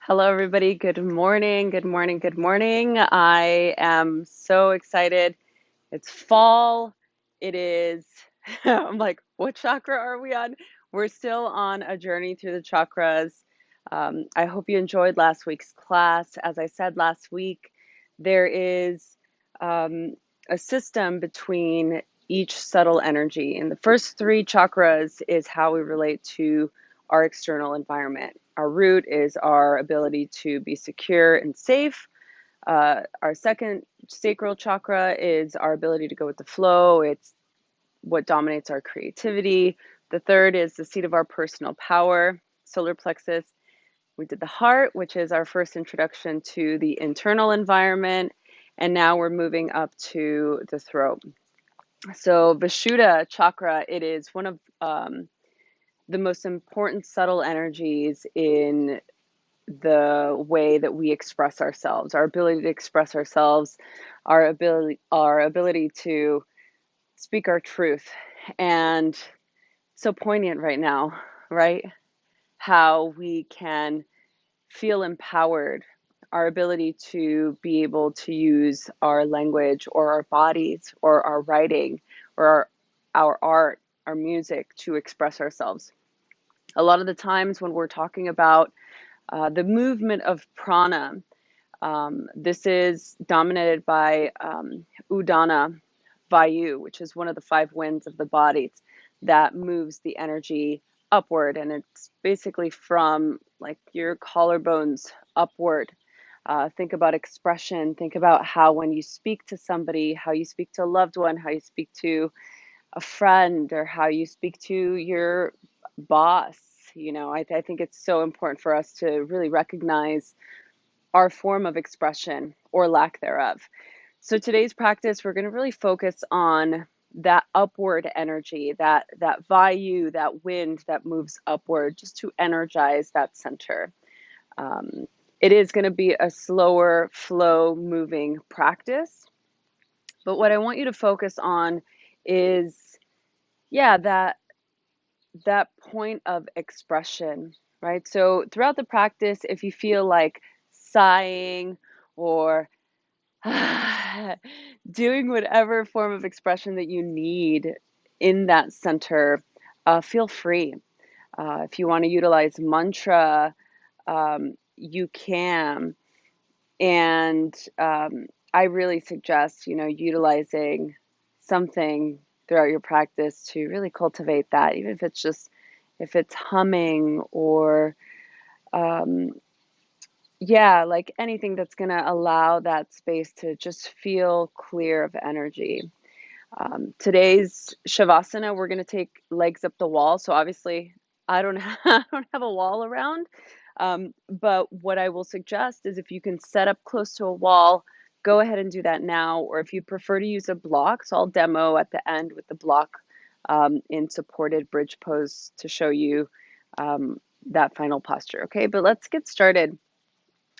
Hello, everybody. Good morning. Good morning. Good morning. I am so excited. It's fall. It is, I'm like, what chakra are we on? We're still on a journey through the chakras. I hope you enjoyed last week's class. As I said last week, there is um, a system between each subtle energy. And the first three chakras is how we relate to our external environment. Our root is our ability to be secure and safe. Our second sacral chakra is our ability to go with the flow. It's what dominates our creativity. The third is the seat of our personal power, solar plexus. We did the heart, which is our first introduction to the internal environment. And now we're moving up to the throat. So Vishuddha chakra, it is one of the most important subtle energies in the way that we express ourselves, our ability to express ourselves, our ability to speak our truth. And so poignant right now, right? How we can feel empowered, our ability to be able to use our language or our bodies or our writing or our art, our music to express ourselves. A lot of the times when we're talking about the movement of prana, this is dominated by Udana Vayu, which is one of the five winds of the body that moves the energy upward. And it's basically from like your collarbones upward. Think about expression. Think about how when you speak to somebody, how you speak to a loved one, how you speak to a friend, or how you speak to your boss. I think it's so important for us to really recognize our form of expression or lack thereof. So today's practice, we're going to really focus on that upward energy, that vayu, that wind that moves upward, just to energize that center. Um, it is going to be a slower flow moving practice, but what I want you to focus on is, yeah, that point of expression, right? So throughout the practice, if you feel like sighing or doing whatever form of expression that you need in that center, feel free. If you want to utilize mantra, you can. And I really suggest, utilizing something throughout your practice to really cultivate that, even if it's just, if it's humming or um, yeah, like anything that's going to allow that space to just feel clear of energy. Today's Shavasana, we're going to take legs up the wall. So obviously, I don't have a wall around. But what I will suggest is if you can set up close to a wall, go ahead and do that now. Or if you prefer to use a block, so I'll demo at the end with the block in supported bridge pose to show you that final posture. Okay, but let's get started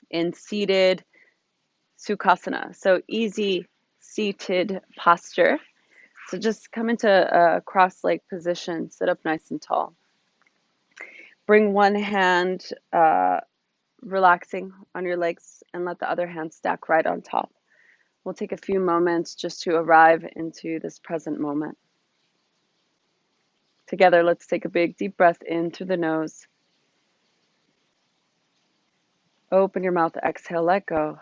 in seated Sukhasana. So easy seated posture. So just come into a cross-leg position, sit up nice and tall. Bring one hand relaxing on your legs and let the other hand stack right on top. We'll take a few moments just to arrive into this present moment. Together, let's take a big deep breath in through the nose. Open your mouth, exhale, let go.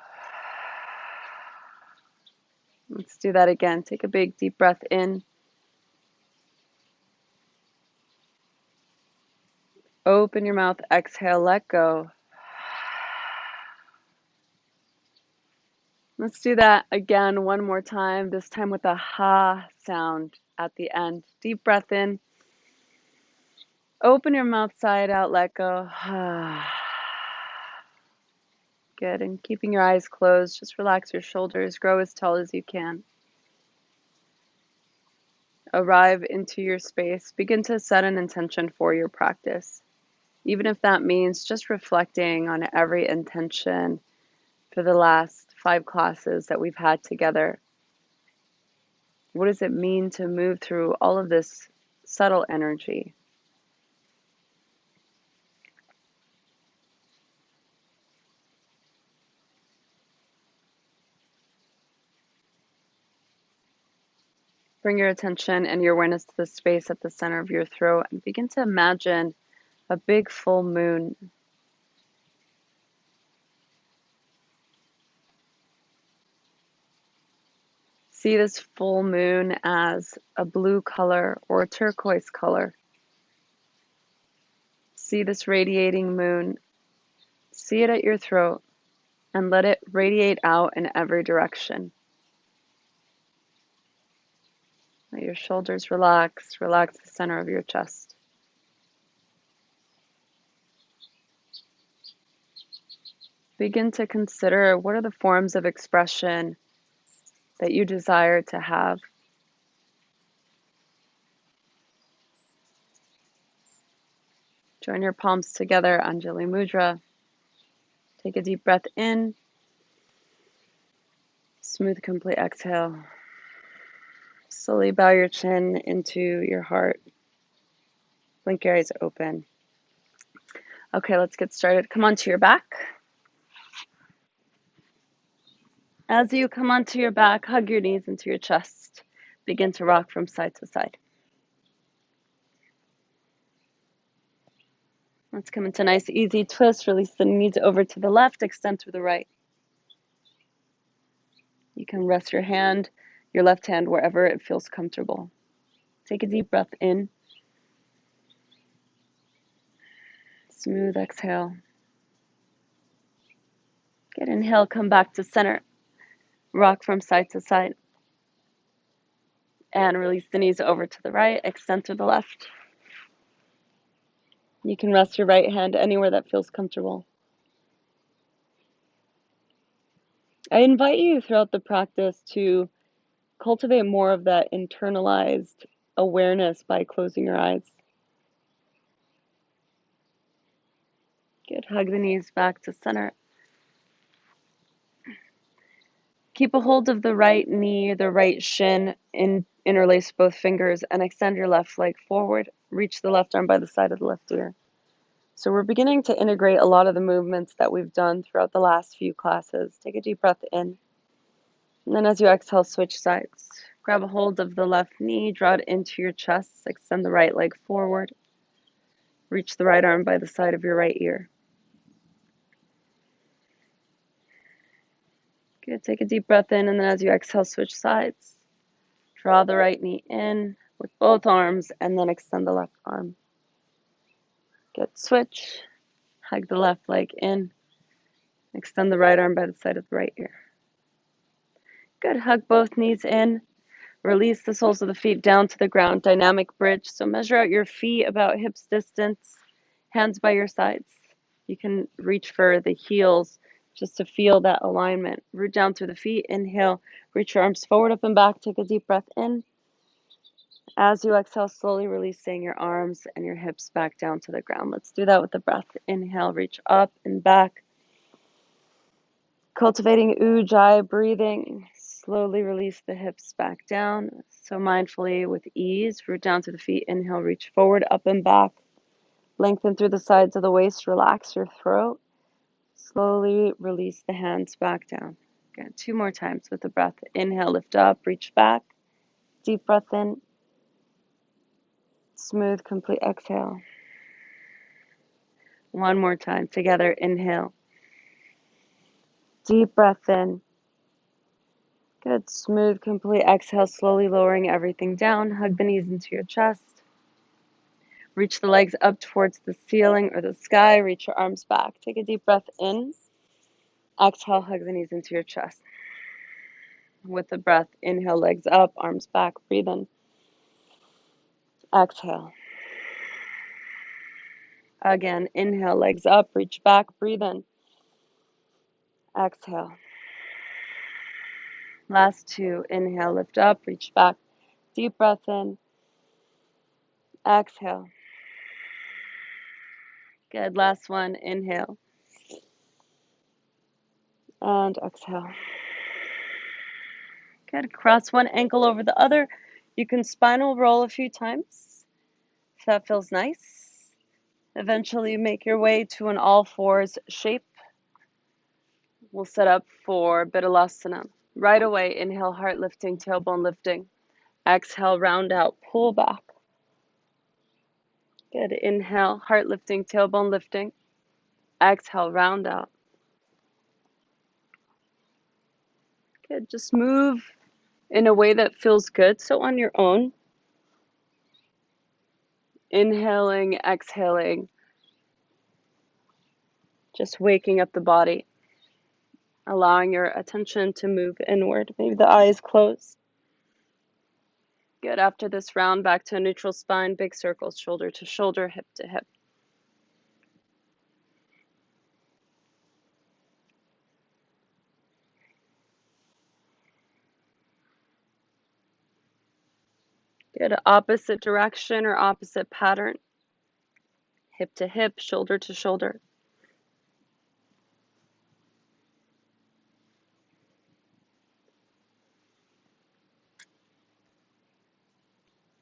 Let's do that again. Take a big deep breath in. Open your mouth, exhale, let go. Let's do that again one more time, this time with a ha sound at the end. Deep breath in. Open your mouth side out, let go. Good, and keeping your eyes closed, just relax your shoulders, grow as tall as you can. Arrive into your space. Begin to set an intention for your practice. Even if that means just reflecting on every intention for the last 5 classes that we've had together. What does it mean to move through all of this subtle energy? Bring your attention and your awareness to the space at the center of your throat and begin to imagine a big full moon. See this full moon as a blue color or a turquoise color. See this radiating moon. See it at your throat and let it radiate out in every direction. Let your shoulders relax. Relax the center of your chest. Begin to consider what are the forms of expression that you desire to have. Join your palms together, Anjali Mudra. Take a deep breath in. Smooth, complete exhale. Slowly bow your chin into your heart. Blink your eyes open. Okay, let's get started. Come onto your back. As you come onto your back, hug your knees into your chest. Begin to rock from side to side. Let's come into a nice easy twist. Release the knees over to the left, extend to the right. You can rest your left hand, wherever it feels comfortable. Take a deep breath in. Smooth exhale. Good inhale, come back to center. Rock from side to side. And release the knees over to the right, extend to the left. You can rest your right hand anywhere that feels comfortable. I invite you throughout the practice to cultivate more of that internalized awareness by closing your eyes. Good. Hug the knees back to center. Keep a hold of the right knee, the right shin, interlace both fingers, and extend your left leg forward. Reach the left arm by the side of the left ear. So we're beginning to integrate a lot of the movements that we've done throughout the last few classes. Take a deep breath in. And then as you exhale, switch sides. Grab a hold of the left knee, draw it into your chest, extend the right leg forward. Reach the right arm by the side of your right ear. Good. Take a deep breath in, and then as you exhale, switch sides. Draw the right knee in with both arms, and then extend the left arm. Good. Switch. Hug the left leg in. Extend the right arm by the side of the right ear. Good. Hug both knees in. Release the soles of the feet down to the ground. Dynamic bridge. So measure out your feet about hips distance. Hands by your sides. You can reach for the heels just to feel that alignment. Root down through the feet. Inhale. Reach your arms forward, up and back. Take a deep breath in. As you exhale, slowly releasing your arms and your hips back down to the ground. Let's do that with the breath. Inhale, reach up and back. Cultivating Ujjayi breathing. Slowly release the hips back down. So mindfully, with ease, root down through the feet. Inhale, reach forward, up and back. Lengthen through the sides of the waist. Relax your throat. Slowly release the hands back down. Good. 2 more times with the breath. Inhale, lift up, reach back. Deep breath in. Smooth, complete exhale. 1 more time. Together, inhale. Deep breath in. Good. Smooth, complete exhale. Slowly lowering everything down. Hug the knees into your chest. Reach the legs up towards the ceiling or the sky. Reach your arms back. Take a deep breath in. Exhale, hug the knees into your chest. With the breath, inhale, legs up, arms back. Breathe in. Exhale. Again, inhale, legs up, reach back, breathe in. Exhale. Last 2, inhale, lift up, reach back. Deep breath in. Exhale. Good. Last one, inhale. And exhale. Good. Cross one ankle over the other. You can spinal roll a few times if that feels nice. Eventually make your way to an all fours shape. We'll set up for Vipassana. Right away, inhale, heart lifting, tailbone lifting. Exhale, round out, pull back. Good. Inhale, heart lifting, tailbone lifting. Exhale, round out. Good. Just move in a way that feels good. So on your own, inhaling, exhaling, just waking up the body, allowing your attention to move inward. Maybe the eyes close. Good. After this round, back to a neutral spine, big circles, shoulder to shoulder, hip to hip. Good. Opposite direction or opposite pattern, hip to hip, shoulder to shoulder.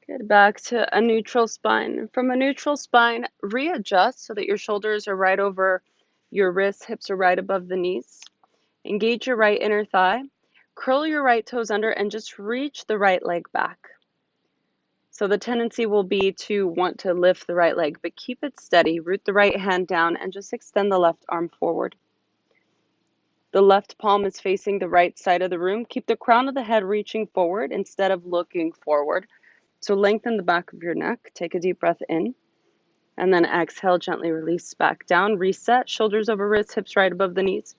Good. Back to a neutral spine. From a neutral spine, readjust so that your shoulders are right over your wrists, hips are right above the knees. Engage your right inner thigh. Curl your right toes under and just reach the right leg back. So the tendency will be to want to lift the right leg, but keep it steady. Root the right hand down and just extend the left arm forward. The left palm is facing the right side of the room. Keep the crown of the head reaching forward instead of looking forward. So lengthen the back of your neck. Take a deep breath in. And then exhale, gently release back down. Reset, shoulders over wrists, hips right above the knees.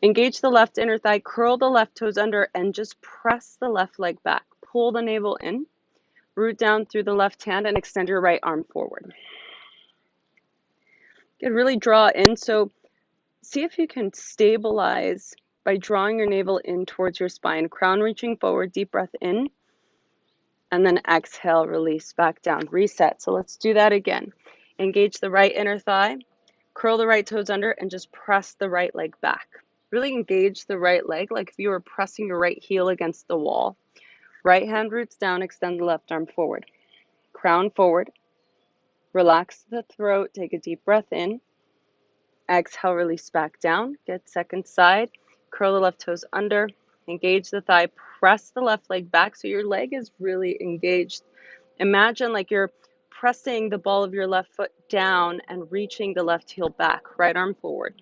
Engage the left inner thigh, curl the left toes under, and just press the left leg back. Pull the navel in. Root down through the left hand and extend your right arm forward. Good, really draw in. So see if you can stabilize by drawing your navel in towards your spine. Crown reaching forward, deep breath in. And then exhale, release back down. Reset. So let's do that again. Engage the right inner thigh. Curl the right toes under and just press the right leg back. Really engage the right leg like if you were pressing your right heel against the wall. Right hand roots down, extend the left arm forward. Crown forward. Relax the throat, take a deep breath in. Exhale, release back down. Get second side. Curl the left toes under. Engage the thigh. Press the left leg back so your leg is really engaged. Imagine like you're pressing the ball of your left foot down and reaching the left heel back. Right arm forward.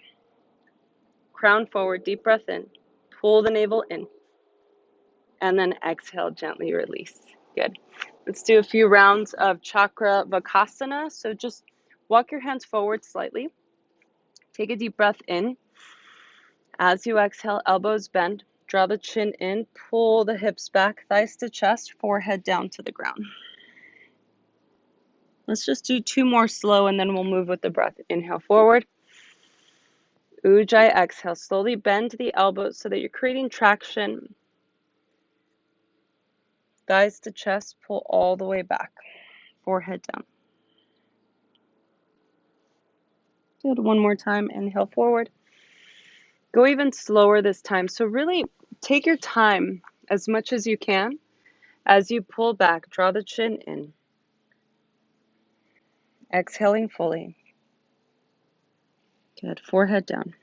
Crown forward, deep breath in. Pull the navel in. And then exhale, gently release. Good. Let's do a few rounds of Chakra Vacasana. So just walk your hands forward slightly. Take a deep breath in. As you exhale, elbows bend. Draw the chin in. Pull the hips back, thighs to chest, forehead down to the ground. Let's just do two more slow and then we'll move with the breath. Inhale forward. Ujjayi, exhale. Slowly bend the elbows so that you're creating traction. Thighs to chest, pull all the way back. Forehead down. Good. One more time. Inhale forward. Go even slower this time. So really take your time as much as you can. As you pull back, draw the chin in. Exhaling fully. Good. Forehead down.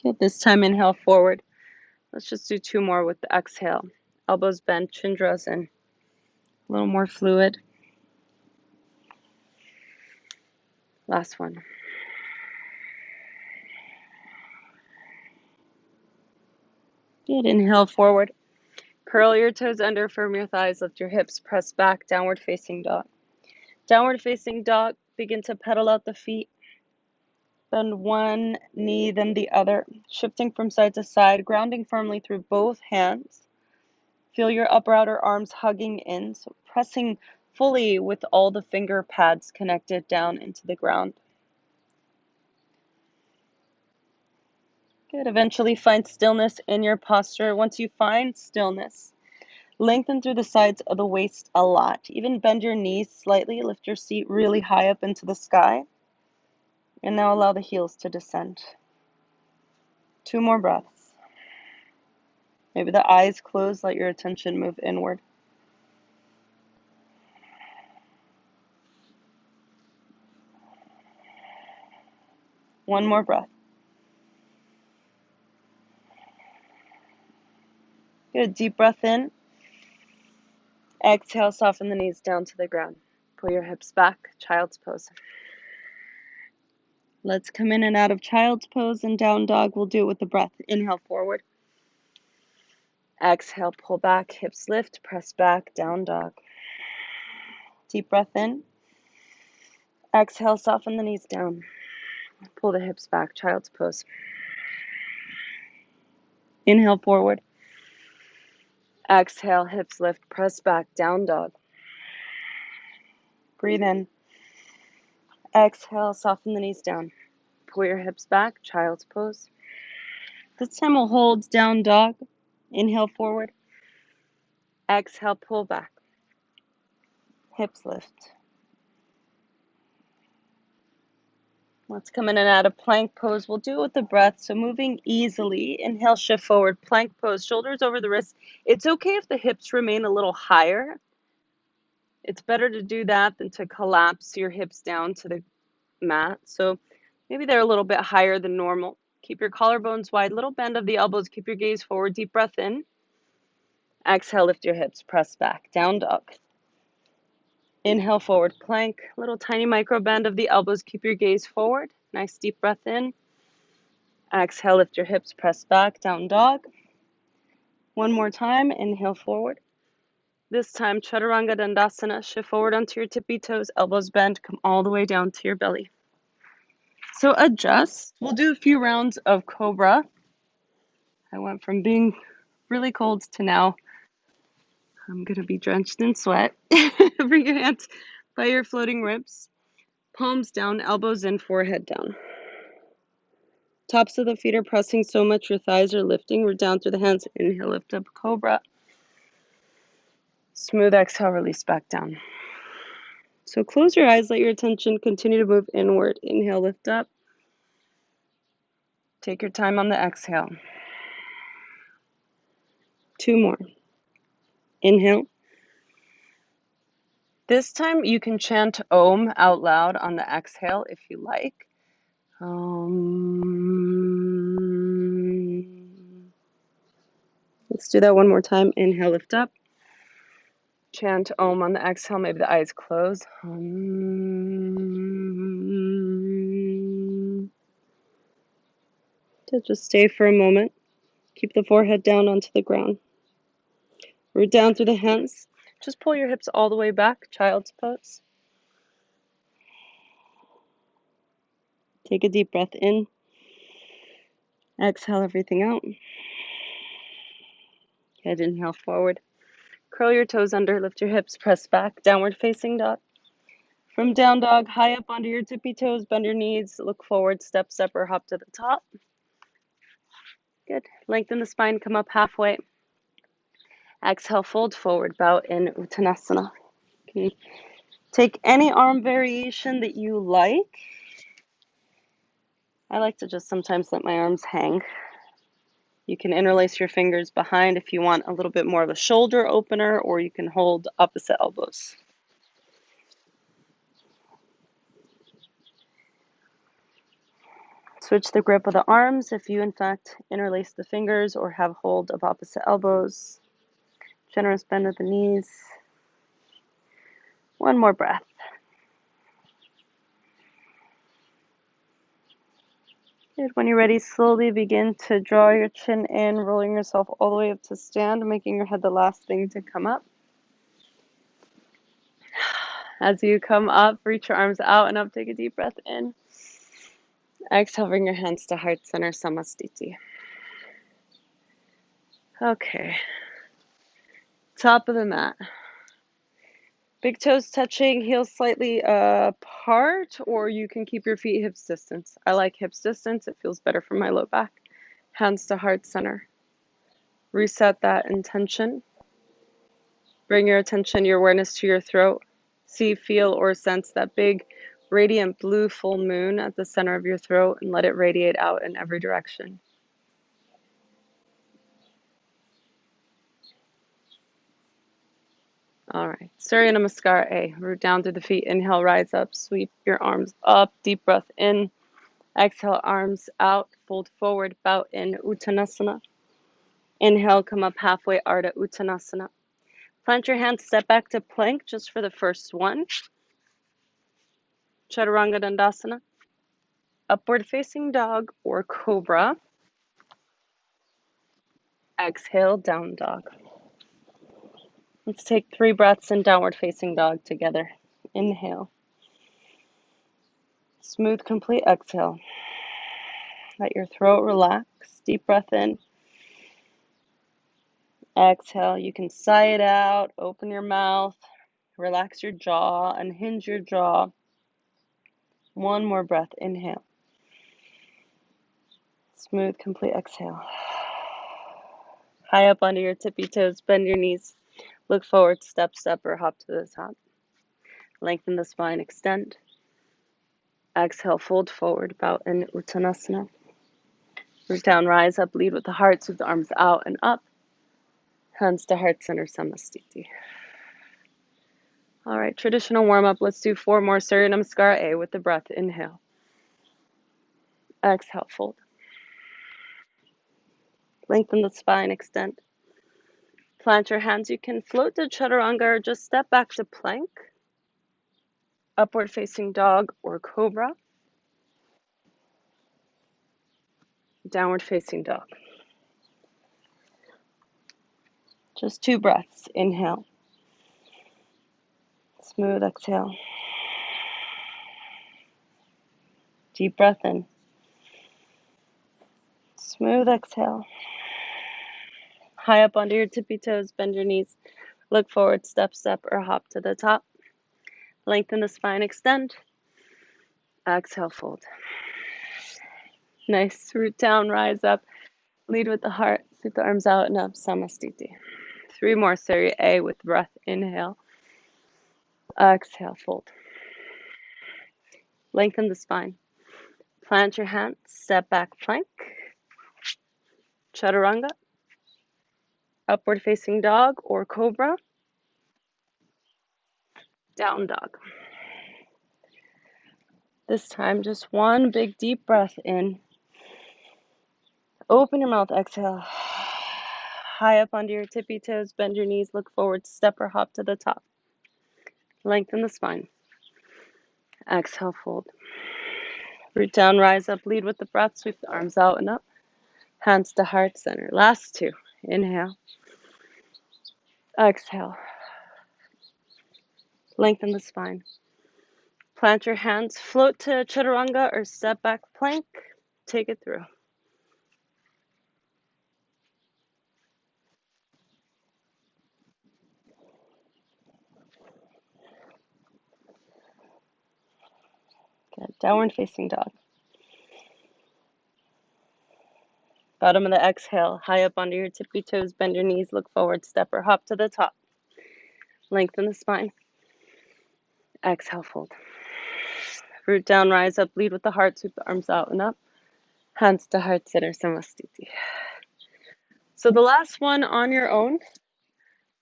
Good. This time inhale forward. Let's just do two more with the exhale. Elbows bent, chin draws in. A little more fluid. Last one. Good. Inhale forward. Curl your toes under, firm your thighs, lift your hips, press back, downward facing dog. Downward facing dog, begin to pedal out the feet. Bend one knee, then the other, shifting from side to side, grounding firmly through both hands. Feel your upper outer arms hugging in, so pressing fully with all the finger pads connected down into the ground. Good. Eventually find stillness in your posture. Once you find stillness, lengthen through the sides of the waist a lot. Even bend your knees slightly. Lift your seat really high up into the sky. And now allow the heels to descend. Two more breaths. Maybe the eyes close, let your attention move inward. One more breath. Good. Deep breath in. Exhale, soften the knees down to the ground. Pull your hips back, child's pose. Let's come in and out of child's pose and down dog. We'll do it with the breath. Inhale, forward. Exhale, pull back, hips lift, press back, down dog. Deep breath in. Exhale, soften the knees down. Pull the hips back, child's pose. Inhale, forward. Exhale, hips lift, press back, down dog. Breathe in. Exhale, soften the knees down. Pull your hips back, child's pose. This time we'll hold down dog. Inhale, forward. Exhale, pull back. Hips lift. Let's come in and out of plank pose. We'll do it with the breath. So moving easily. Inhale, shift forward. Plank pose. Shoulders over the wrists. It's okay if the hips remain a little higher. It's better to do that than to collapse your hips down to the mat. So maybe they're a little bit higher than normal. Keep your collarbones wide. Little bend of the elbows. Keep your gaze forward. Deep breath in. Exhale, lift your hips. Press back. Down dog. Inhale, forward plank. Little tiny micro bend of the elbows. Keep your gaze forward. Nice deep breath in. Exhale, lift your hips, press back, down dog. One more time, inhale forward. This time, Chaturanga Dandasana, shift forward onto your tippy toes, elbows bend, come all the way down to your belly. So adjust. We'll do a few rounds of Cobra. I went from being really cold to now I'm going to be drenched in sweat. Bring your hands by your floating ribs. Palms down, elbows in, forehead down. Tops of the feet are pressing so much your thighs are lifting. We're down through the hands. Inhale, lift up, Cobra. Smooth exhale, release back down. So close your eyes, let your attention continue to move inward. Inhale, lift up. Take your time on the exhale. 2 more. Inhale. This time you can chant Om out loud on the exhale if you like. Let's do that one more time. Inhale, lift up. Chant Om on the exhale. Maybe the eyes close. Just stay for a moment. Keep the forehead down onto the ground. Root down through the hands. Just pull your hips all the way back. Child's pose. Take a deep breath in. Exhale everything out. Good. Inhale forward. Curl your toes under. Lift your hips. Press back. Downward facing dog. From down dog, high up onto your tippy toes. Bend your knees. Look forward. Step, step, or hop to the top. Good. Lengthen the spine. Come up halfway. Exhale, fold forward. Bow in Uttanasana. Okay. Take any arm variation that you like. I like to just sometimes let my arms hang. You can interlace your fingers behind if you want a little bit more of a shoulder opener, or you can hold opposite elbows. Switch the grip of the arms if you in fact interlace the fingers or have hold of opposite elbows. Generous bend of the knees. One more breath. Good. When you're ready, slowly begin to draw your chin in, rolling yourself all the way up to stand, making your head the last thing to come up. As you come up, reach your arms out and up, take a deep breath in. Exhale, bring your hands to heart center, Samastiti. Okay. Top of the mat. Big toes touching, heels slightly apart, or you can keep your feet hips distance. I like hips distance. It feels better for my low back. Hands to heart center. Reset that intention. Bring your attention, your awareness to your throat. See, feel, or sense that big, radiant blue full moon at the center of your throat and let it radiate out in every direction. All right, Surya Namaskar A. Root down through the feet. Inhale, rise up, sweep your arms up. Deep breath in. Exhale, arms out, fold forward, bow in Uttanasana. Inhale, come up halfway, Ardha Uttanasana. Plant your hands, step back to plank just for the first one. Chaturanga Dandasana. Upward facing dog or cobra. Exhale, down dog. Let's take 3 breaths in downward facing dog together. Inhale. Smooth, complete exhale. Let your throat relax. Deep breath in. Exhale. You can sigh it out. Open your mouth. Relax your jaw. Unhinge your jaw. One more breath. Inhale. Smooth, complete exhale. High up onto your tippy toes. Bend your knees. Look forward. Step, step, or hop to the top. Lengthen the spine. Extend. Exhale. Fold forward. Bow in Uttanasana. Root down, rise up, lead with the heart, sweep the arms out and up. Hands to heart center, Samastiti. All right, traditional warm-up. Let's do 4 more Surya Namaskar A with the breath. Inhale. Exhale, fold. Lengthen the spine, extend. Plant your hands. You can float to Chaturanga or just step back to plank. Upward facing dog or cobra. Downward facing dog. Just 2 breaths. Inhale. Smooth exhale. Deep breath in. Smooth exhale. High up onto your tippy toes, bend your knees. Look forward, step, step, or hop to the top. Lengthen the spine, extend. Exhale, fold. Nice. Root down, rise up. Lead with the heart. Sweep the arms out and up. Samastiti. 3 more Surya A with breath. Inhale. Exhale, fold. Lengthen the spine. Plant your hands. Step back, plank. Chaturanga. Upward facing dog or cobra. Down dog. This time, just 1 big deep breath in. Open your mouth, exhale. High up onto your tippy toes, bend your knees, look forward, step or hop to the top. Lengthen the spine. Exhale, fold. Root down, rise up, lead with the breath, sweep the arms out and up. Hands to heart center. Last 2. Inhale. Exhale. Lengthen the spine. Plant your hands, float to Chaturanga or step back plank. Take it through. Good. Downward facing dog. Bottom of the exhale, high up onto your tippy toes, bend your knees, look forward, step or hop to the top. Lengthen the spine. Exhale, fold. Root down, rise up, lead with the heart, sweep the arms out and up. Hands to heart center, Samastiti. So the last one on your own,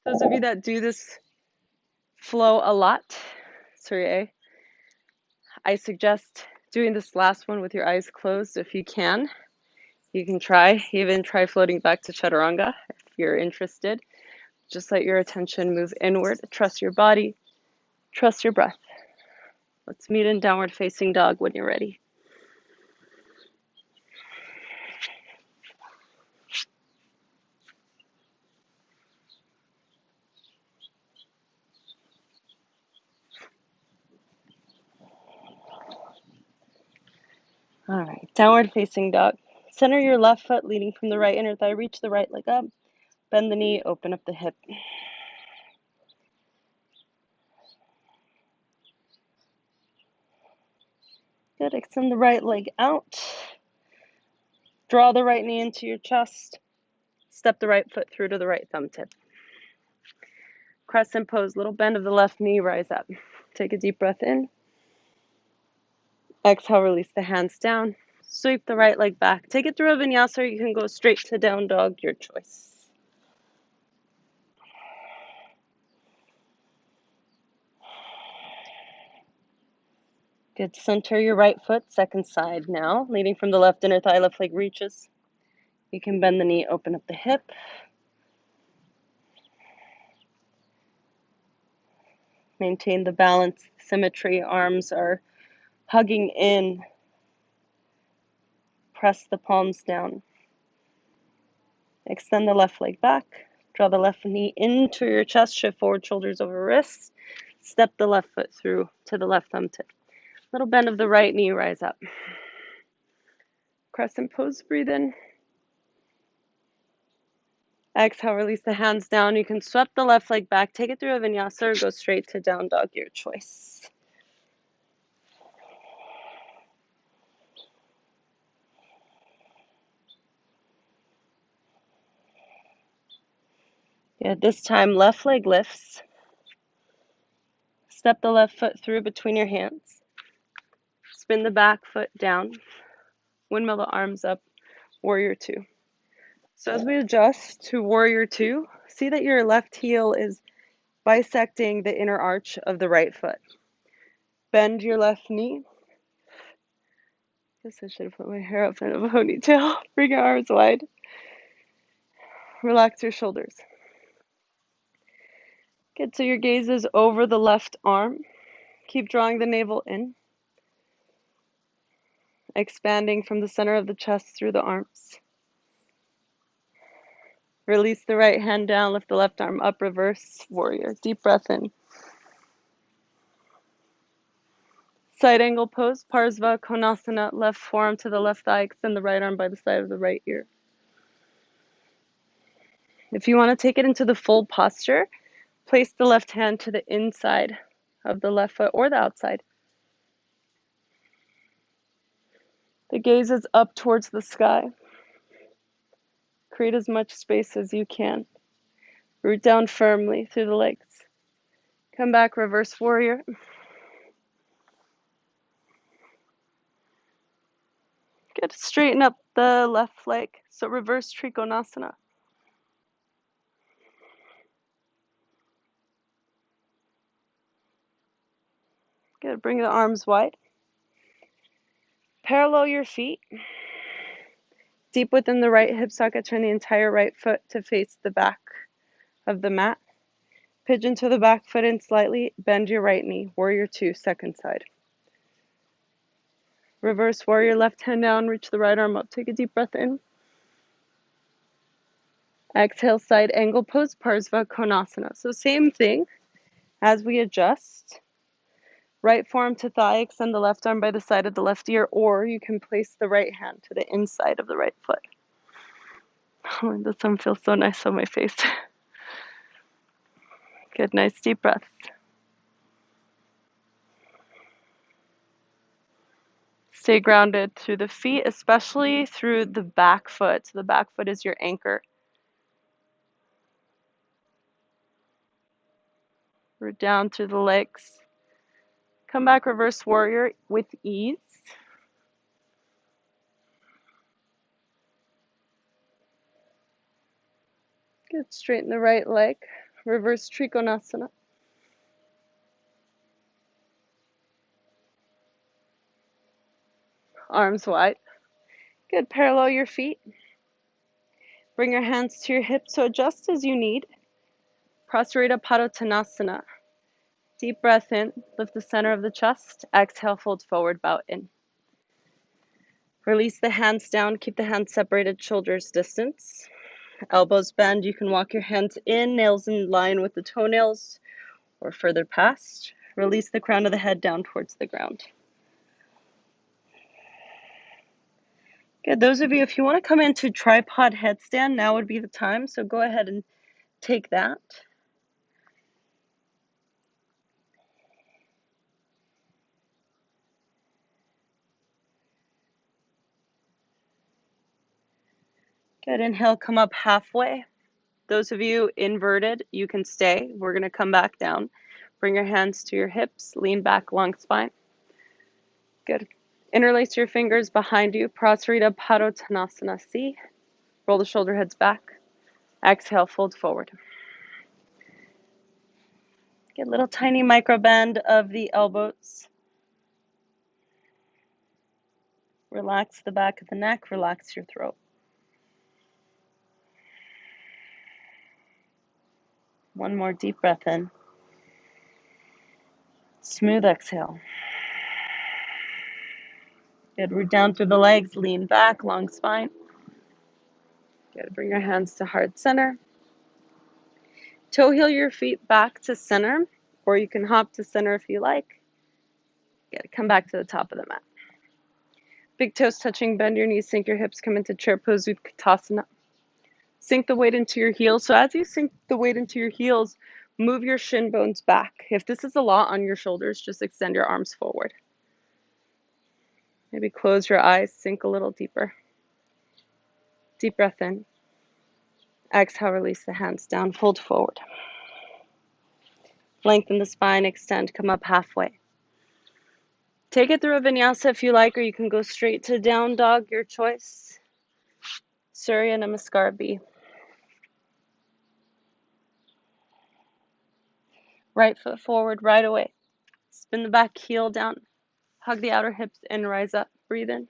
those of you that do this flow a lot, Surya, I suggest doing this last one with your eyes closed if you can. You can even try floating back to Chaturanga if you're interested. Just let your attention move inward. Trust your body. Trust your breath. Let's meet in downward facing dog when you're ready. All right, downward facing dog. Center your left foot leading from the right inner thigh. Reach the right leg up. Bend the knee, open up the hip. Good, extend the right leg out. Draw the right knee into your chest. Step the right foot through to the right thumb tip. Crescent pose, little bend of the left knee, rise up. Take a deep breath in. Exhale, release the hands down. Sweep the right leg back. Take it through a vinyasa, or you can go straight to down dog, your choice. Good, center your right foot, second side now. Leading from the left inner thigh, left leg reaches. You can bend the knee, open up the hip. Maintain the balance, symmetry. Arms are hugging in. Press the palms down. Extend the left leg back. Draw the left knee into your chest. Shift forward, shoulders over wrists. Step the left foot through to the left thumb tip. Little bend of the right knee, rise up. Crescent pose, breathe in. Exhale, release the hands down. You can sweep the left leg back, take it through a vinyasa, or go straight to down dog, your choice. Yeah, this time, left leg lifts. Step the left foot through between your hands. Spin the back foot down. Windmill the arms up, warrior two. So as we adjust to warrior two, see that your left heel is bisecting the inner arch of the right foot. Bend your left knee. Guess I should have put my hair up in a ponytail. Bring your arms wide. Relax your shoulders. Good, so your gaze is over the left arm. Keep drawing the navel in. Expanding from the center of the chest through the arms. Release the right hand down, lift the left arm up, reverse warrior. Deep breath in. Side angle pose, Parsva Konasana, left forearm to the left thigh, extend the right arm by the side of the right ear. If you want to take it into the full posture, place the left hand to the inside of the left foot or the outside. The gaze is up towards the sky. Create as much space as you can. Root down firmly through the legs. Come back, reverse warrior. Good, straighten up the left leg. So reverse Trikonasana. Good, bring the arms wide. Parallel your feet. Deep within the right hip socket, turn the entire right foot to face the back of the mat. Pigeon to the back foot in slightly. Bend your right knee. Warrior two, second side. Reverse warrior, left hand down. Reach the right arm up. Take a deep breath in. Exhale, side angle pose, Parsva Konasana. So same thing as we adjust. Right forearm to thigh, extend the left arm by the side of the left ear, or you can place the right hand to the inside of the right foot. Oh, the sun feels so nice on my face. Good, nice deep breath. Stay grounded through the feet, especially through the back foot. So the back foot is your anchor. Root down through the legs. Come back, reverse warrior with ease. Good, straighten the right leg. Reverse Trikonasana. Arms wide. Good, parallel your feet. Bring your hands to your hips, so adjust as you need. Prasarita Padottanasana. Deep breath in, lift the center of the chest. Exhale, fold forward, bow in. Release the hands down, keep the hands separated, shoulders distance. Elbows bend, you can walk your hands in, nails in line with the toenails or further past. Release the crown of the head down towards the ground. Good, those of you, if you want to come into tripod headstand, now would be the time, so go ahead and take that. Good, inhale, come up halfway. Those of you inverted, you can stay. We're going to come back down. Bring your hands to your hips, lean back, long spine. Good. Interlace your fingers behind you. Prasarita Padottanasana. See? Roll the shoulder heads back. Exhale, fold forward. Get a little tiny micro bend of the elbows. Relax the back of the neck. Relax your throat. One more deep breath in. Smooth exhale. Good. Root down through the legs. Lean back. Long spine. Good. Bring your hands to heart center. Toe heel your feet back to center, or you can hop to center if you like. Good. Come back to the top of the mat. Big toes touching. Bend your knees. Sink your hips. Come into chair pose with Katasana. Sink the weight into your heels. So as you sink the weight into your heels, move your shin bones back. If this is a lot on your shoulders, just extend your arms forward. Maybe close your eyes, sink a little deeper. Deep breath in. Exhale, release the hands down, fold forward. Lengthen the spine, extend, come up halfway. Take it through a vinyasa if you like, or you can go straight to down dog, your choice. Surya Namaskar B. Right foot forward, right away. Spin the back heel down. Hug the outer hips in, rise up, breathe in.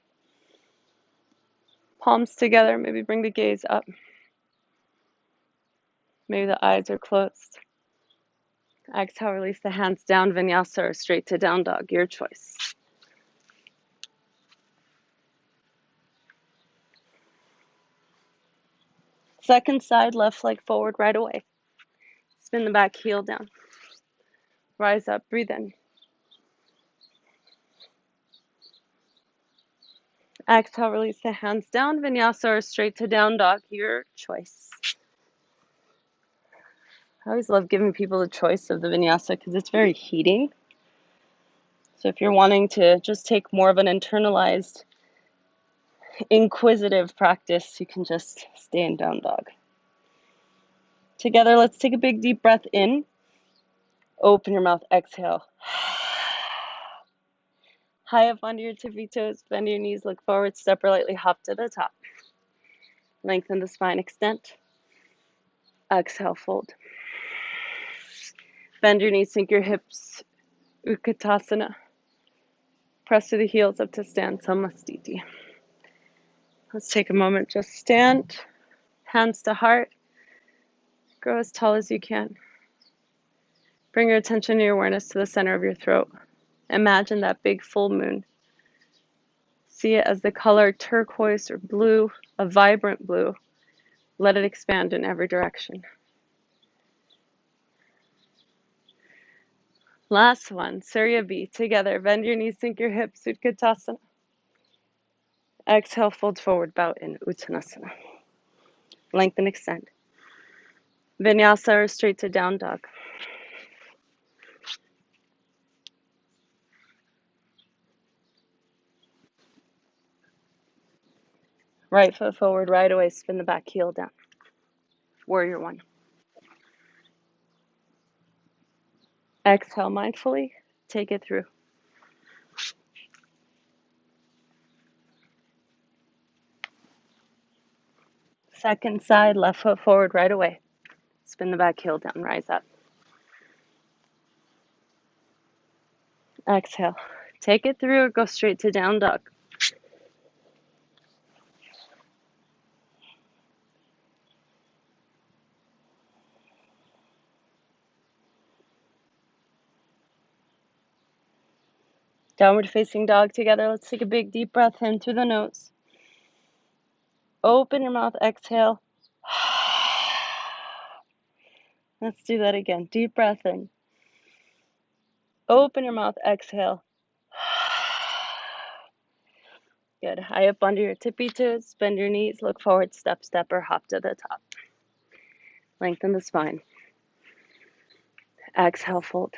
Palms together, maybe bring the gaze up. Maybe the eyes are closed. Exhale, release the hands down, vinyasa or straight to down dog, your choice. Second side, left leg forward, right away. Spin the back heel down. Rise up, breathe in. Exhale, release the hands down, vinyasa or straight to down dog, your choice. I always love giving people the choice of the vinyasa because it's very heating. So if you're wanting to just take more of an internalized, inquisitive practice, you can just stay in down dog. Together, let's take a big deep breath in. Open your mouth, exhale. High up onto your tippy toes, bend your knees, look forward, step or lightly hop to the top. Lengthen the spine, extend. Exhale, fold. Bend your knees, sink your hips, Katasana. Press to the heels up to stand, Samastiti. Let's take a moment, just stand, hands to heart, grow as tall as you can. Bring your attention and your awareness to the center of your throat. Imagine that big full moon. See it as the color turquoise or blue, a vibrant blue. Let it expand in every direction. Last one, Surya B. Together, bend your knees, sink your hips, Utkatasana. Exhale, fold forward, bow in Uttanasana. Lengthen, extend. Vinyasa or straight to down dog. Right foot forward, right away, spin the back heel down. Warrior one. Exhale mindfully, take it through. Second side, left foot forward, right away. Spin the back heel down, rise up. Exhale. Take it through or go straight to down dog. Downward facing dog together. Let's take a big deep breath in through the nose. Open your mouth, exhale. Let's do that again. Deep breath in. Open your mouth, exhale. Good. High up under your tippy toes. Bend your knees. Look forward. Step, step, or hop to the top. Lengthen the spine. Exhale, fold.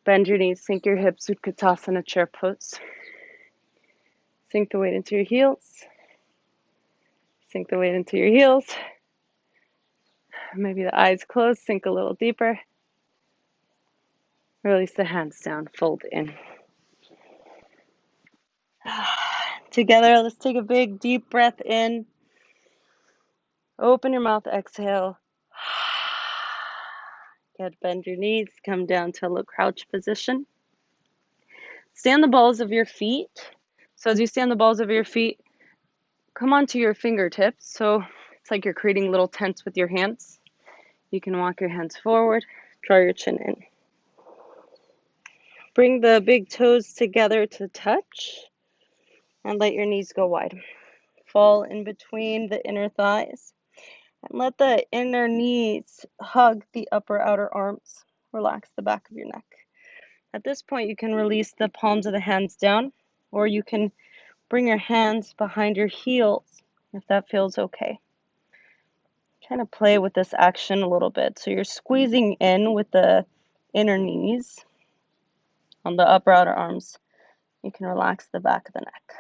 Bend your knees. Sink your hips. Katasana, chair pose. Sink the weight into your heels. Sink the weight into your heels. Maybe the eyes closed. Sink a little deeper. Release the hands down. Fold in. Together, let's take a big deep breath in. Open your mouth, exhale. Good, bend your knees, come down to a low crouch position. Stand the balls of your feet. So as you stand the balls of your feet, come onto your fingertips. So it's like you're creating little tents with your hands. You can walk your hands forward, draw your chin in. Bring the big toes together to touch and let your knees go wide. Fall in between the inner thighs and let the inner knees hug the upper outer arms. Relax the back of your neck. At this point, you can release the palms of the hands down, or you can bring your hands behind your heels if that feels okay. Kind of play with this action a little bit. So you're squeezing in with the inner knees on the upper outer arms. You can relax the back of the neck.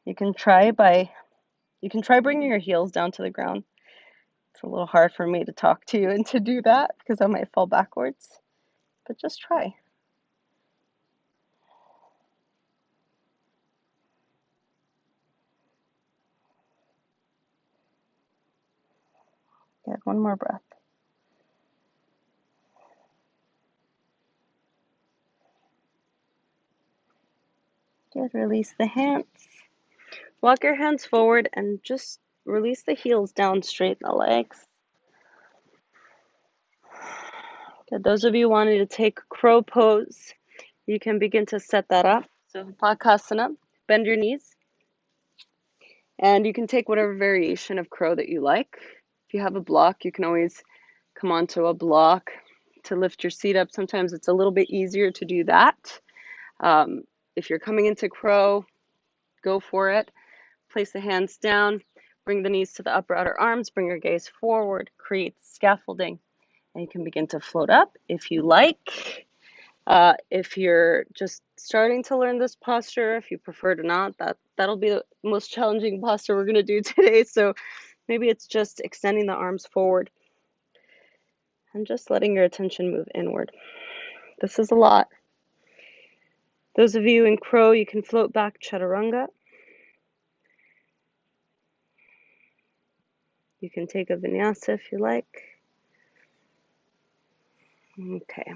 You can try bringing your heels down to the ground. It's a little hard for me to talk to you and to do that because I might fall backwards, but just try. Good, one more breath. Good, release the hands. Walk your hands forward and just release the heels down, straighten the legs. Good, those of you wanting to take crow pose, you can begin to set that up. So Bakasana, bend your knees. And you can take whatever variation of crow that you like. If you have a block, you can always come onto a block to lift your seat up. Sometimes it's a little bit easier to do that. If you're coming into crow, go for it. Place the hands down, bring the knees to the upper outer arms, bring your gaze forward, create scaffolding, and you can begin to float up if you like. If you're just starting to learn this posture, if you prefer to not, that'll be the most challenging posture we're going to do today. So maybe it's just extending the arms forward and just letting your attention move inward. This is a lot. Those of you in crow, you can float back chaturanga. You can take a vinyasa if you like. Okay.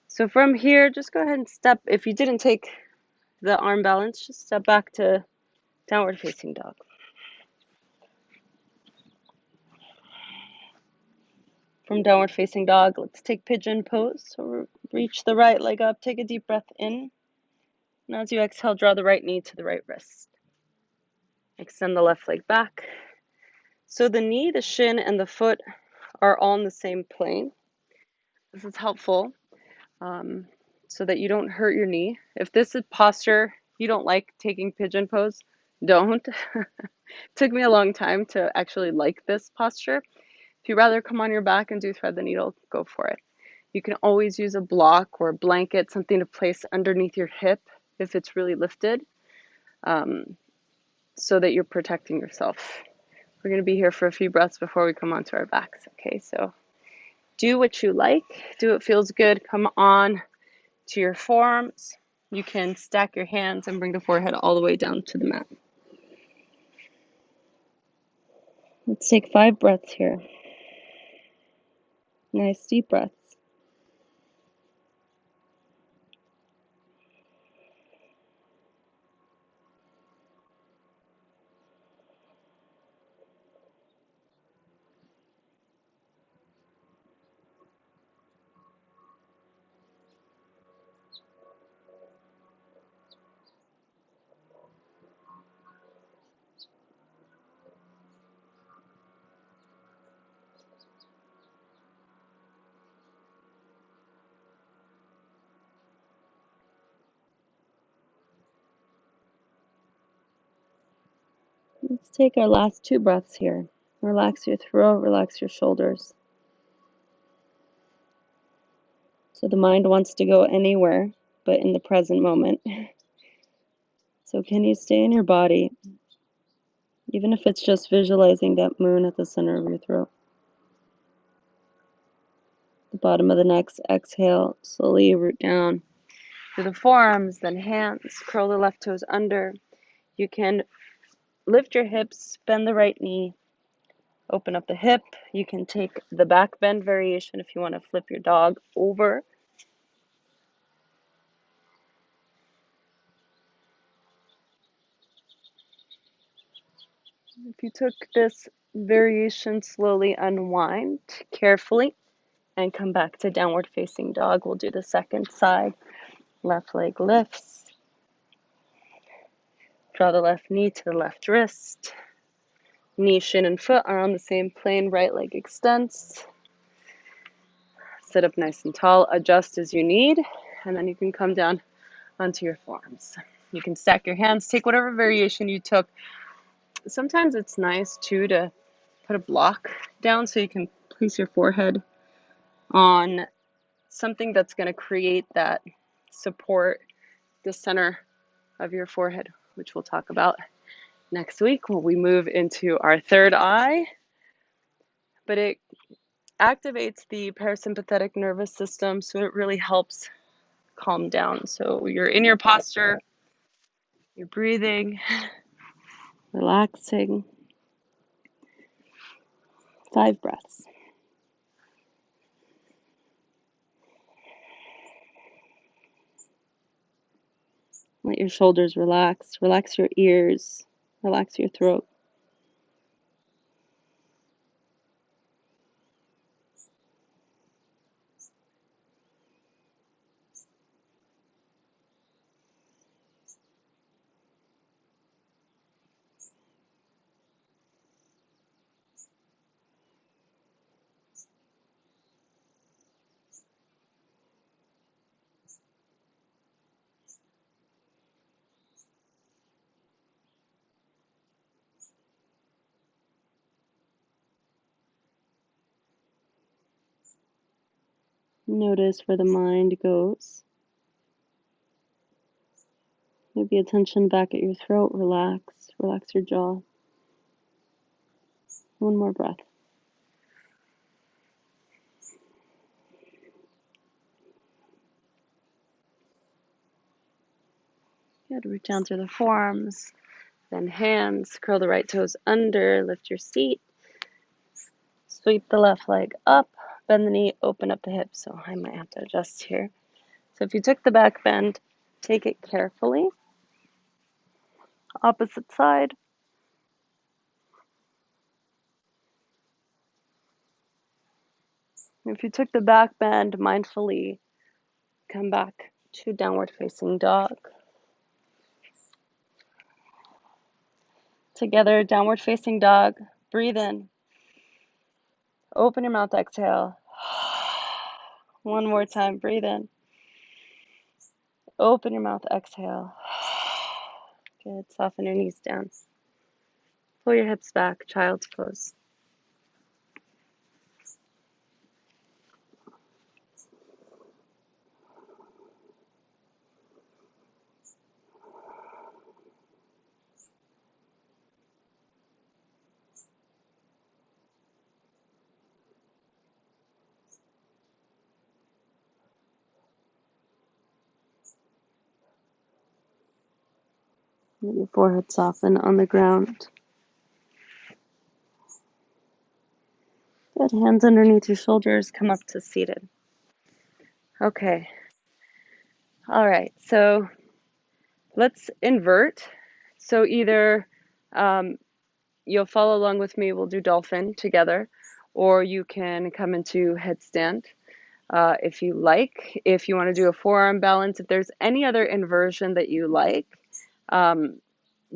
So from here, just go ahead and step. If you didn't take the arm balance, just step back to downward facing dog. From downward facing dog, let's take pigeon pose. So reach the right leg up, take a deep breath in. And as you exhale, draw the right knee to the right wrist. Extend the left leg back. So the knee, the shin, and the foot are all in the same plane. This is helpful so that you don't hurt your knee. If this is posture you don't like taking pigeon pose, don't. It took me a long time to actually like this posture. If you'd rather come on your back and do thread the needle, go for it. You can always use a block or a blanket, something to place underneath your hip if it's really lifted, so that you're protecting yourself. We're going to be here for a few breaths before we come onto our backs. Okay, so do what you like. Do what feels good. Come on to your forearms. You can stack your hands and bring the forehead all the way down to the mat. Let's take 5 breaths here. Nice deep breaths. Let's take our last 2 breaths here. Relax your throat, relax your shoulders. So the mind wants to go anywhere but in the present moment. So can you stay in your body, even if it's just visualizing that moon at the center of your throat? The bottom of the neck, exhale, slowly root down to the forearms, then hands. Curl the left toes under. You can lift your hips, bend the right knee, open up the hip. You can take the back bend variation if you want to flip your dog over. If you took this variation, slowly unwind carefully and come back to downward facing dog. We'll do the second side. Left leg lifts. Draw the left knee to the left wrist. Knee, shin, and foot are on the same plane. Right leg extends. Sit up nice and tall. Adjust as you need. And then you can come down onto your forearms. You can stack your hands. Take whatever variation you took. Sometimes it's nice, too, to put a block down so you can place your forehead on something that's going to create that support, the center of your forehead, which we'll talk about next week when we move into our third eye. But it activates the parasympathetic nervous system, so it really helps calm down. So you're in your posture, you're breathing, relaxing. 5 breaths. Let your shoulders relax. Relax your ears. Relax your throat. Notice where the mind goes. Maybe attention back at your throat. Relax. Relax your jaw. One more breath. Good. Reach down through the forearms. Then hands. Curl the right toes under. Lift your seat. Sweep the left leg up. Bend the knee. Open up the hips. So I might have to adjust here. So if you took the back bend, take it carefully. Opposite side. If you took the back bend, mindfully come back to downward facing dog. Together, downward facing dog. Breathe in. Open your mouth, exhale. One more time, breathe in. Open your mouth, exhale. Good, soften your knees down. Pull your hips back, child's pose. Let your forehead soften on the ground. Good, hands underneath your shoulders, come up to seated. Okay. All right, so let's invert. So either you'll follow along with me, we'll do dolphin together, or you can come into headstand if you like. If you want to do a forearm balance, if there's any other inversion that you like,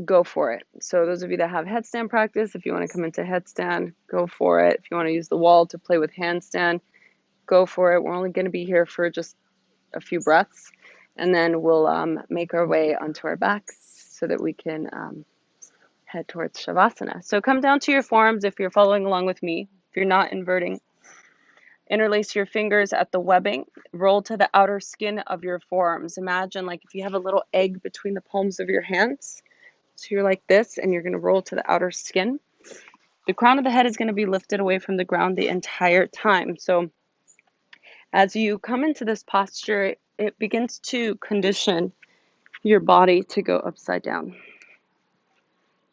go for it. So those of you that have headstand practice, if you want to come into headstand, go for it. If you want to use the wall to play with handstand, go for it. We're only going to be here for just a few breaths, and then we'll make our way onto our backs so that we can head towards Shavasana. So come down to your forearms if you're following along with me. If you're not inverting, interlace your fingers at the webbing. Roll to the outer skin of your forearms. Imagine like if you have a little egg between the palms of your hands. So you're like this, and you're going to roll to the outer skin. The crown of the head is going to be lifted away from the ground the entire time. So as you come into this posture, it begins to condition your body to go upside down.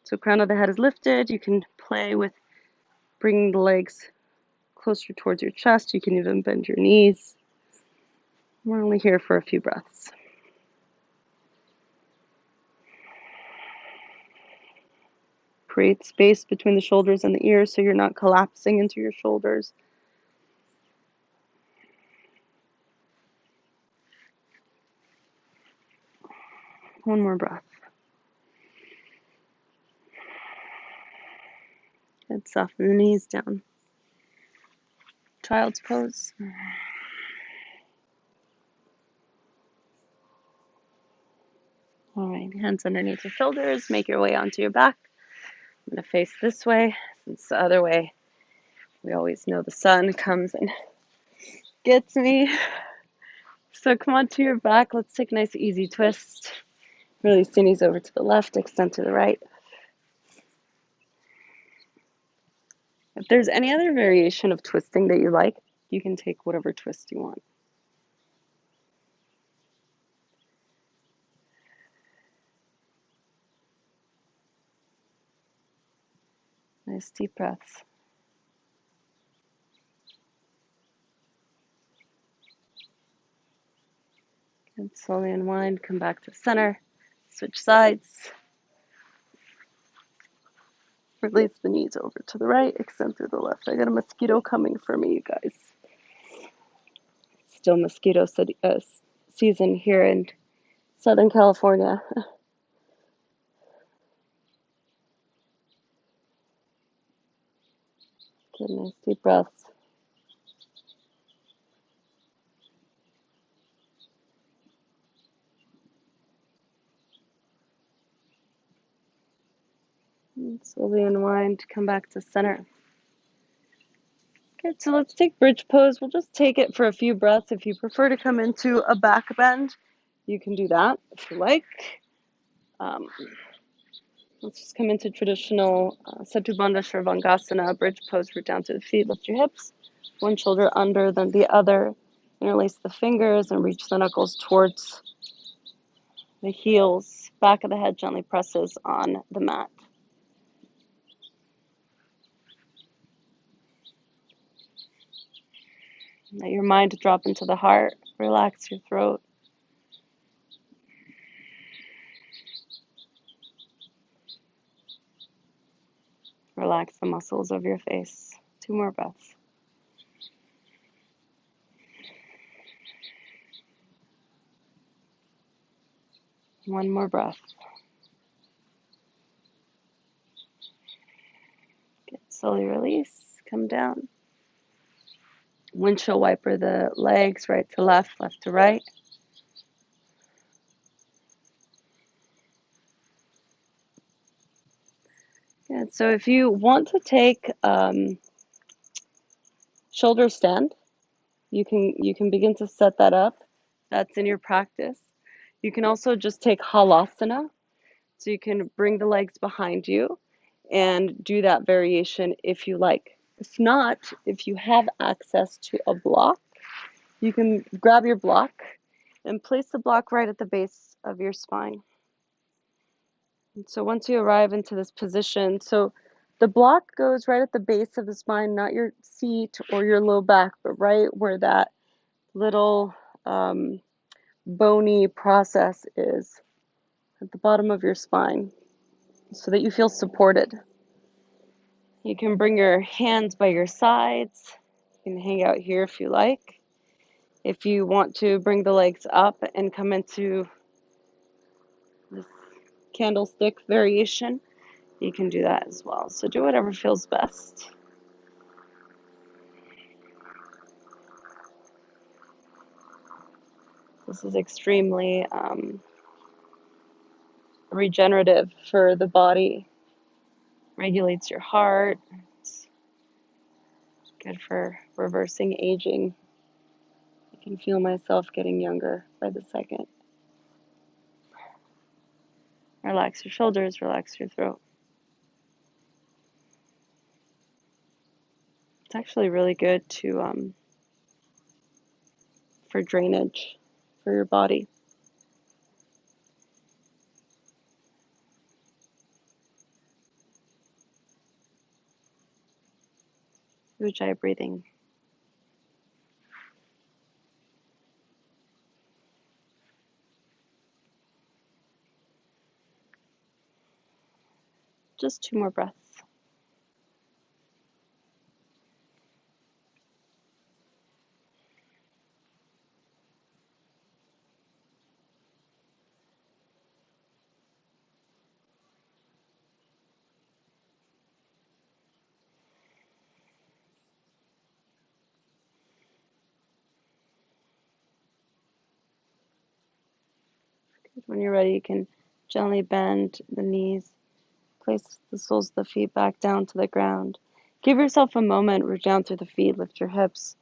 So crown of the head is lifted. You can play with bringing the legs closer towards your chest. You can even bend your knees. We're only here for a few breaths. create space between the shoulders and the ears so you're not collapsing into your shoulders. One more breath. Good, soften the knees down. Child's pose. All right, hands underneath your shoulders. Make your way onto your back. I'm going to face this way, since the other way, we always know the sun comes and gets me. So come onto your back. Let's take a nice easy twist. Release the knees over to the left, extend to the right. If there's any other variation of twisting that you like, you can take whatever twist you want. Nice deep breaths. And slowly unwind, come back to center, switch sides. Release the knees over to the right, extend through the left. I got a mosquito coming for me, you guys. Still mosquito season here in Southern California. Good, nice deep breaths. And slowly unwind, come back to center. Good, so let's take bridge pose. We'll just take it for a few breaths. If you prefer to come into a back bend, you can do that if you like. Let's just come into traditional Setu Bandha Vengasana, bridge pose, root down to the feet, lift your hips, one shoulder under, then the other. Interlace the fingers and reach the knuckles towards the heels. Back of the head gently presses on the mat. Let your mind drop into the heart. Relax your throat. Relax the muscles of your face. 2 more breaths. One more breath. Good. Slowly release. Come down. Windshield wiper the legs, right to left, left to right. Good. So if you want to take shoulder stand, you can begin to set that up. That's in your practice. You can also just take halasana. So you can bring the legs behind you and do that variation if you like. If not, if you have access to a block, you can grab your block and place the block right at the base of your spine. And so once you arrive into this position, so the block goes right at the base of the spine, not your seat or your low back, but right where that little bony process is at the bottom of your spine, so that you feel supported. You can bring your hands by your sides. You can hang out here if you like. If you want to bring the legs up and come into this candlestick variation, you can do that as well. So do whatever feels best. This is extremely regenerative for the body. Regulates your heart. It's good for reversing aging. I can feel myself getting younger by the second. Relax your shoulders, relax your throat. It's actually really good to for drainage for your body. Ujjayi breathing. Just 2 more breaths. When you're ready, you can gently bend the knees, place the soles of the feet back down to the ground. Give yourself a moment, root down through the feet, lift your hips,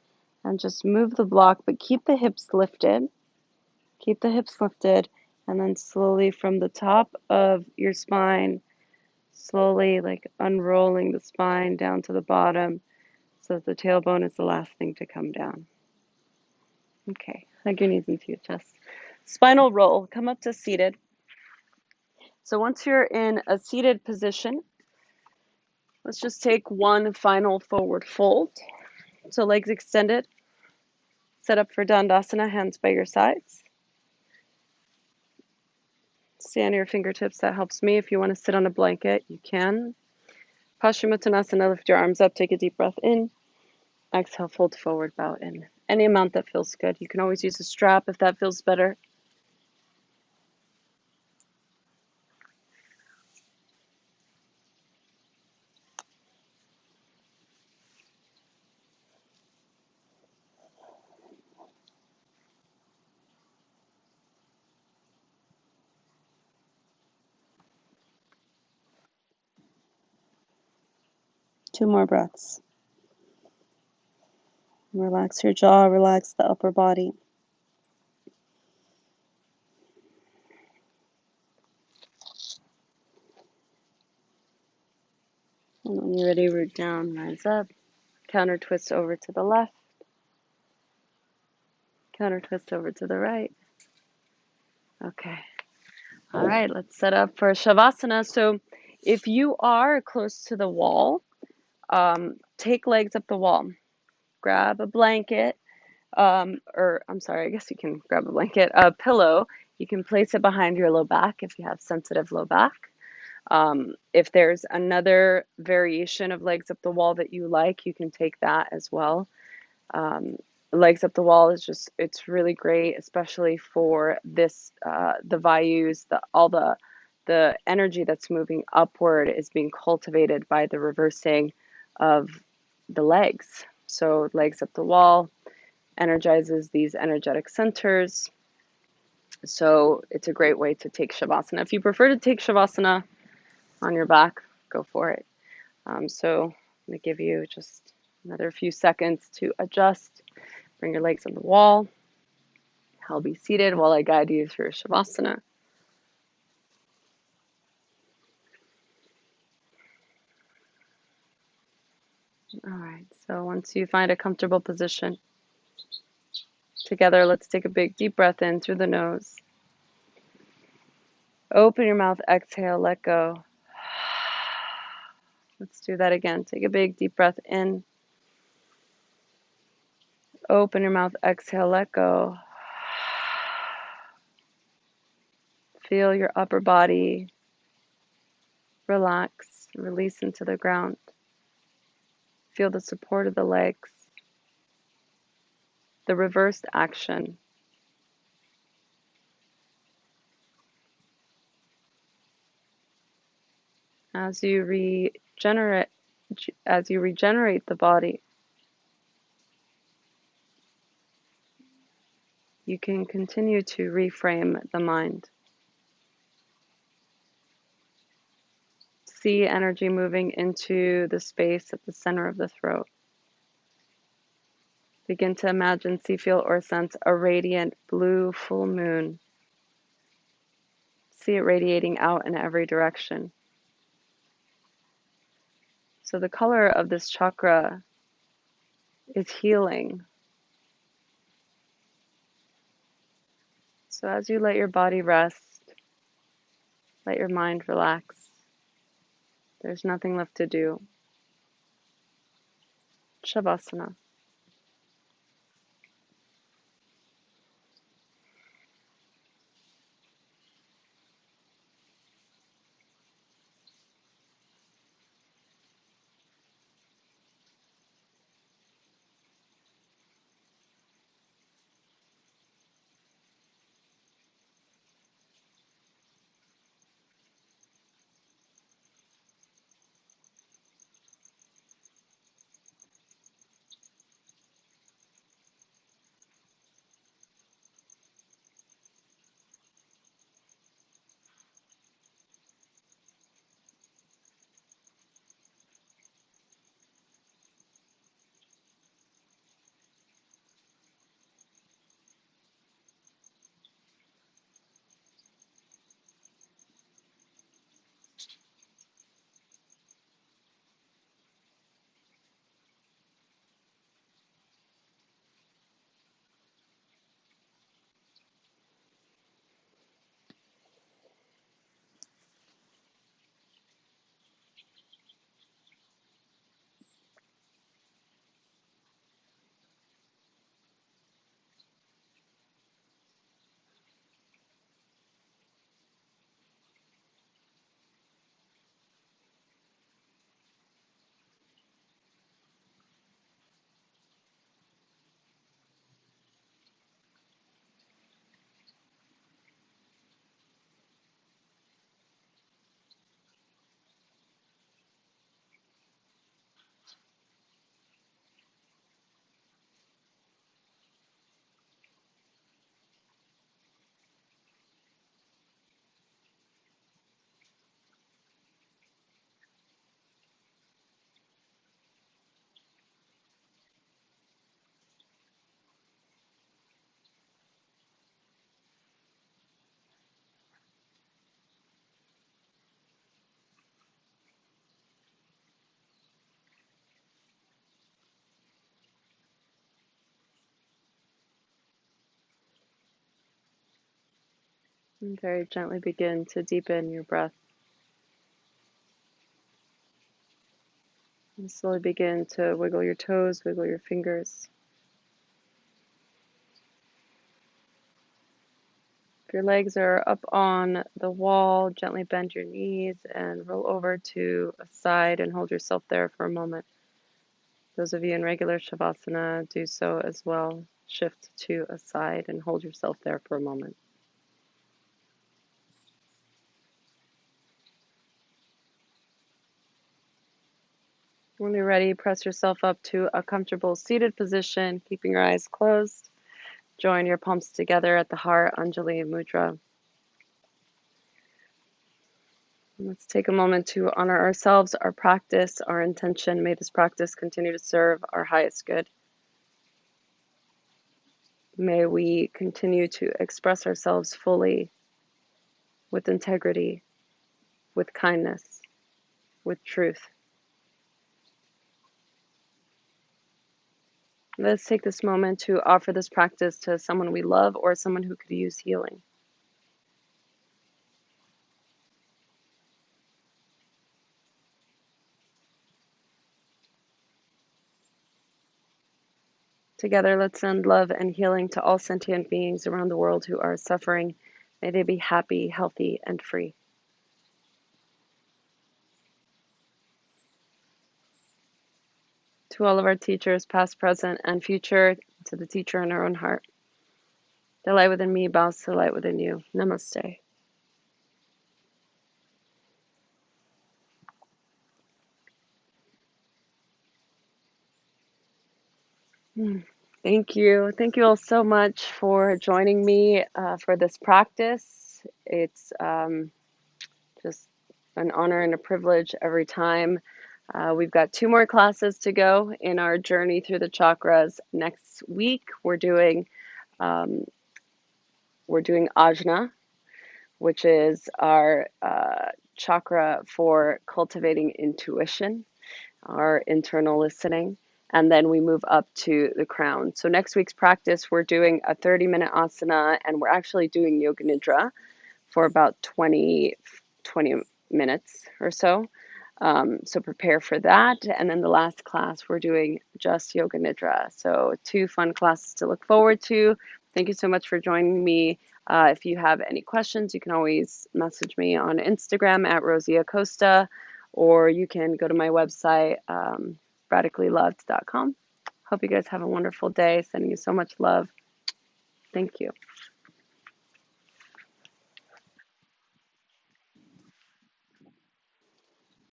and just move the block, but keep the hips lifted. Keep the hips lifted, and then slowly from the top of your spine, slowly like unrolling the spine down to the bottom so that the tailbone is the last thing to come down. Okay, hug your knees into your chest. Spinal roll, come up to seated. So once you're in a seated position, let's just take one final forward fold. So legs extended, set up for Dandasana, hands by your sides. Stay on your fingertips, that helps me. If you want to sit on a blanket, you can. Paschimottanasana, lift your arms up, take a deep breath in. Exhale, fold forward, bow in. Any amount that feels good. You can always use a strap if that feels better. Two more breaths. Relax your jaw, relax the upper body. And when you're ready, root down, rise up. Counter twist over to the left. Counter twist over to the right. Okay. All right, let's set up for Shavasana. So if you are close to the wall, take legs up the wall. Grab a blanket, or I'm sorry, I guess you can grab a blanket, a pillow. You can place it behind your low back if you have sensitive low back. If there's another variation of legs up the wall that you like, you can take that as well. Legs up the wall is just, it's really great, especially for this, the vayus, all the energy that's moving upward is being cultivated by the reversing of the legs. So legs up the wall energizes these energetic centers. So it's a great way to take Shavasana. If you prefer to take Shavasana on your back, go for it. So I'm going to give you just another few seconds to adjust. Bring your legs on the wall. I'll be seated while I guide you through Shavasana. All right, so once you find a comfortable position, together let's take a big deep breath in through the nose. Open your mouth, exhale, let go. Let's do that again. Take a big deep breath in. Open your mouth, exhale, let go. Feel your upper body relax, release into the ground. Feel the support of the legs, the reversed action. As you regenerate the body, you can continue to reframe the mind. See energy moving into the space at the center of the throat. Begin to imagine, see, feel, or sense a radiant blue full moon. See it radiating out in every direction. So the color of this chakra is healing. So as you let your body rest, let your mind relax, there's nothing left to do. Shavasana. And very gently begin to deepen your breath. And slowly begin to wiggle your toes, wiggle your fingers. If your legs are up on the wall, gently bend your knees and roll over to a side and hold yourself there for a moment. Those of you in regular Shavasana, do so as well. Shift to a side and hold yourself there for a moment. When you're ready, press yourself up to a comfortable seated position, keeping your eyes closed. Join your palms together at the heart, Anjali Mudra. Let's take a moment to honor ourselves, our practice, our intention. May this practice continue to serve our highest good. May we continue to express ourselves fully, with integrity, with kindness, with truth. Let's take this moment to offer this practice to someone we love or someone who could use healing. Together, let's send love and healing to all sentient beings around the world who are suffering. May they be happy, healthy, and free. To all of our teachers, past, present, and future, to the teacher in our own heart. The light within me bows to the light within you. Namaste. Thank you. Thank you all so much for joining me for this practice. It's just an honor and a privilege every time. We've got 2 more classes to go in our journey through the chakras. Next week, we're doing Ajna, which is our chakra for cultivating intuition, our internal listening. And then we move up to the crown. So next week's practice, we're doing a 30-minute asana, and we're actually doing yoga nidra for about 20 minutes or so. So prepare for that. And then the last class, we're doing just yoga nidra. So 2 fun classes to look forward to. Thank you so much for joining me. If you have any questions, you can always message me on Instagram at Rosie Acosta, or you can go to my website, radicallyloved.com. Hope you guys have a wonderful day. Sending you so much love. Thank you.